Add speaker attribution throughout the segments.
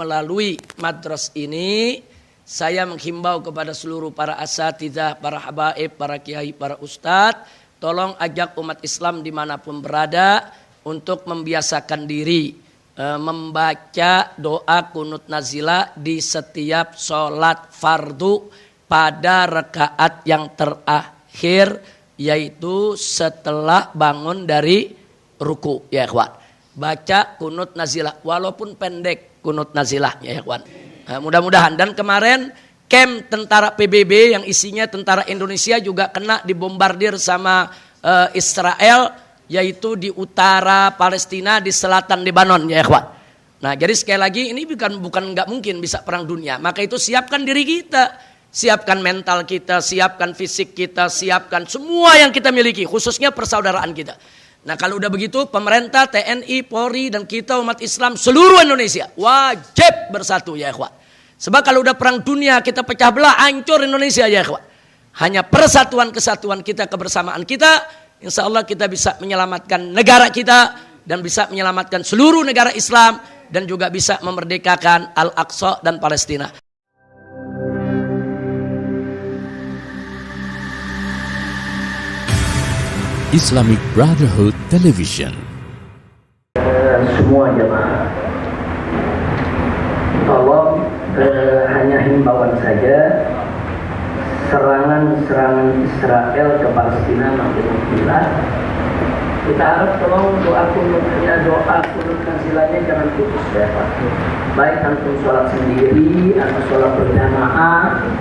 Speaker 1: melalui madras ini saya menghimbau kepada seluruh para asatidzah, para habaib, para kiai, para ustadz, tolong ajak umat Islam dimanapun berada untuk membiasakan diri membaca doa kunut nazilah di setiap sholat fardu pada rakaat yang terakhir, yaitu setelah bangun dari ruku, ya ikhwan. Baca kunut nazilah walaupun pendek kunut nazilah, ya ikhwan. Mudah-mudahan. Dan kemarin camp tentara PBB yang isinya tentara Indonesia juga kena dibombardir sama Israel, yaitu di utara Palestina, di selatan Lebanon, ya ikhwan. Nah, jadi sekali lagi ini bukan nggak mungkin bisa perang dunia. Maka itu siapkan diri kita, siapkan mental kita, siapkan fisik kita, siapkan semua yang kita miliki, khususnya persaudaraan kita. Nah, kalau udah begitu pemerintah, TNI, Polri dan kita umat Islam seluruh Indonesia wajib bersatu, ya ikhwan. Sebab kalau udah perang dunia kita pecah belah, hancur Indonesia, ya ikhwan. Hanya persatuan kesatuan kita, kebersamaan kita, insya Allah kita bisa menyelamatkan negara kita dan bisa menyelamatkan seluruh negara Islam dan juga bisa memerdekakan Al-Aqsa dan Palestina.
Speaker 2: Islamic Brotherhood Television.
Speaker 3: Semua jemaah, tolong hanya himbauan saja, serangan Israel ke Palestina makin gila. Kita harap tolong doa kunut nasilahnya jangan putus, ya Pak. Baik antum sholat sendiri atau sholat berjamaah,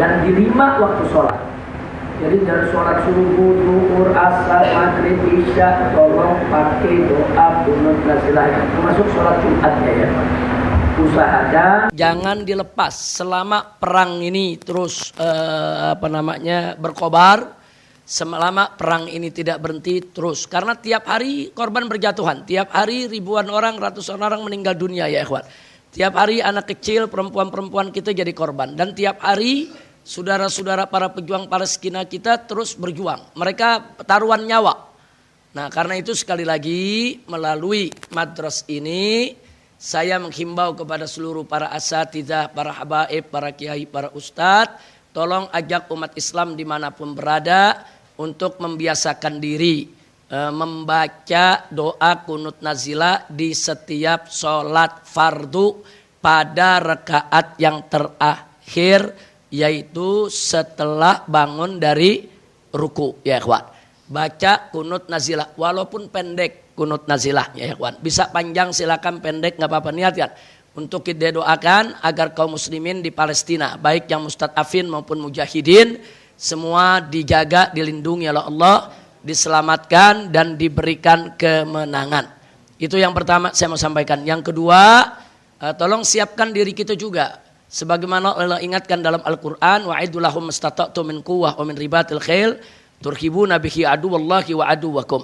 Speaker 3: dan di 5 waktu sholat. Jadi dari sholat subuh, zuhur, asar, maghrib, isya, tolong pakai doa kunut nasilahnya, termasuk sholat Jumatnya, ya Pak. Usahakan
Speaker 1: jangan dilepas selama perang ini terus berkobar, selama perang ini tidak berhenti terus, karena tiap hari korban berjatuhan, tiap hari ribuan orang, ratusan orang meninggal dunia, ya ikhwan. Tiap hari anak kecil, perempuan-perempuan kita jadi korban, dan tiap hari saudara-saudara para pejuang Palestina kita terus berjuang, mereka taruhan nyawa. Nah, karena itu sekali lagi melalui madras ini saya menghimbau kepada seluruh para asatidzah, para habaib, para kiai, para ustadz, tolong ajak umat Islam dimanapun berada untuk membiasakan diri membaca doa kunut nazilah di setiap sholat fardu pada rakaat yang terakhir, yaitu setelah bangun dari ruku, ya ikhwan. Baca kunut nazilah walaupun pendek kunut nazilah, ya ikhwan. Bisa panjang silakan, pendek nggak apa-apa, niatkan untuk kita doakan agar kaum muslimin di Palestina, baik yang mustadafin maupun mujahidin, semua dijaga, dilindungi oleh Allah, diselamatkan dan diberikan kemenangan. Itu yang pertama saya mau sampaikan. Yang kedua, tolong siapkan diri kita juga, sebagaimana Allah ingatkan dalam Al-Quran, wa'iddu lahum mastata'tum min quwwah wa min ribatil khail turhibuna bihi aduwallahi wa aduwakum.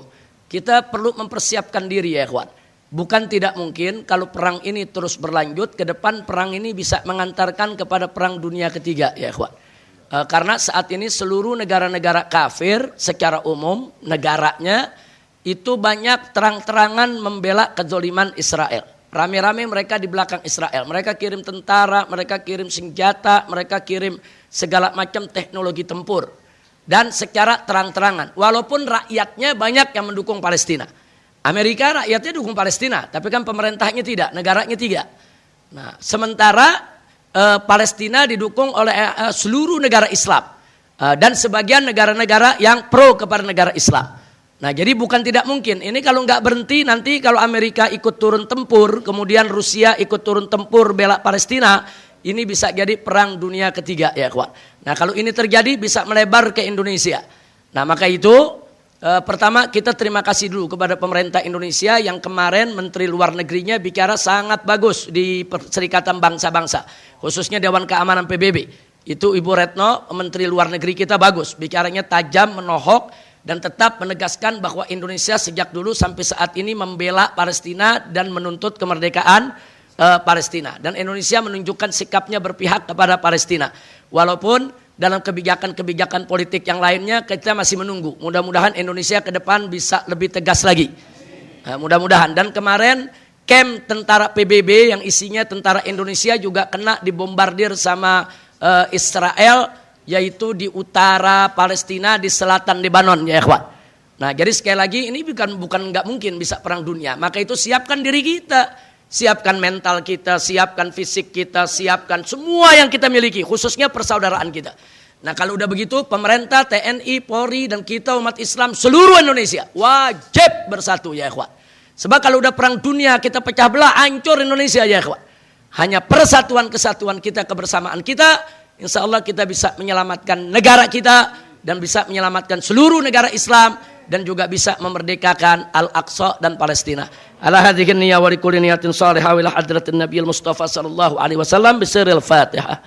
Speaker 1: Kita perlu mempersiapkan diri, ya ikhwan. Bukan tidak mungkin kalau perang ini terus berlanjut, ke depan perang ini bisa mengantarkan kepada perang dunia ketiga, ya ikhwan. Karena saat ini seluruh negara-negara kafir secara umum, negaranya itu banyak terang-terangan membela kezaliman Israel. Rame-rame mereka di belakang Israel. Mereka kirim tentara, mereka kirim senjata, mereka kirim segala macam teknologi tempur. Dan secara terang-terangan, walaupun rakyatnya banyak yang mendukung Palestina. Amerika rakyatnya dukung Palestina, tapi kan pemerintahnya tidak, negaranya tidak. Nah, sementara Palestina didukung oleh seluruh negara Islam dan sebagian negara-negara yang pro kepada negara Islam. Nah, jadi bukan tidak mungkin. Ini kalau nggak berhenti, nanti kalau Amerika ikut turun tempur, kemudian Rusia ikut turun tempur bela Palestina, ini bisa jadi perang dunia ketiga, ya kawan. Nah, kalau ini terjadi bisa melebar ke Indonesia. Nah, maka itu pertama kita terima kasih dulu kepada pemerintah Indonesia yang kemarin Menteri Luar Negerinya bicara sangat bagus di Perserikatan Bangsa-Bangsa, khususnya Dewan Keamanan PBB. Itu Ibu Retno, Menteri Luar Negeri kita bagus, bicaranya tajam, menohok, dan tetap menegaskan bahwa Indonesia sejak dulu sampai saat ini membela Palestina dan menuntut kemerdekaan Palestina. Dan Indonesia menunjukkan sikapnya berpihak kepada Palestina. Walaupun dalam kebijakan-kebijakan politik yang lainnya kita masih menunggu. Mudah-mudahan Indonesia ke depan bisa lebih tegas lagi. Mudah-mudahan. Dan kemarin camp tentara PBB yang isinya tentara Indonesia juga kena dibombardir sama Israel, yaitu di utara Palestina, di selatan Lebanon ya ikhwan. Nah, jadi sekali lagi ini bukan nggak mungkin bisa perang dunia. Maka itu siapkan diri kita, siapkan mental kita, siapkan fisik kita, siapkan semua yang kita miliki, khususnya persaudaraan kita. Nah, kalau udah begitu, pemerintah, TNI, Polri, dan kita umat Islam seluruh Indonesia wajib bersatu ya ikhwan. Sebab kalau udah perang dunia kita pecah belah, hancur Indonesia ya ikhwan. Hanya persatuan kesatuan kita, kebersamaan kita, insya Allah kita bisa menyelamatkan negara kita dan bisa menyelamatkan seluruh negara Islam. Dan juga bisa memerdekakan Al-Aqsa dan Palestina. Ala hadhihi niyya wa likulli niyatin salihah wa ila hadratin Nabiyil Mustafa sallallahu alaihi wasallam bisirril Fatihah.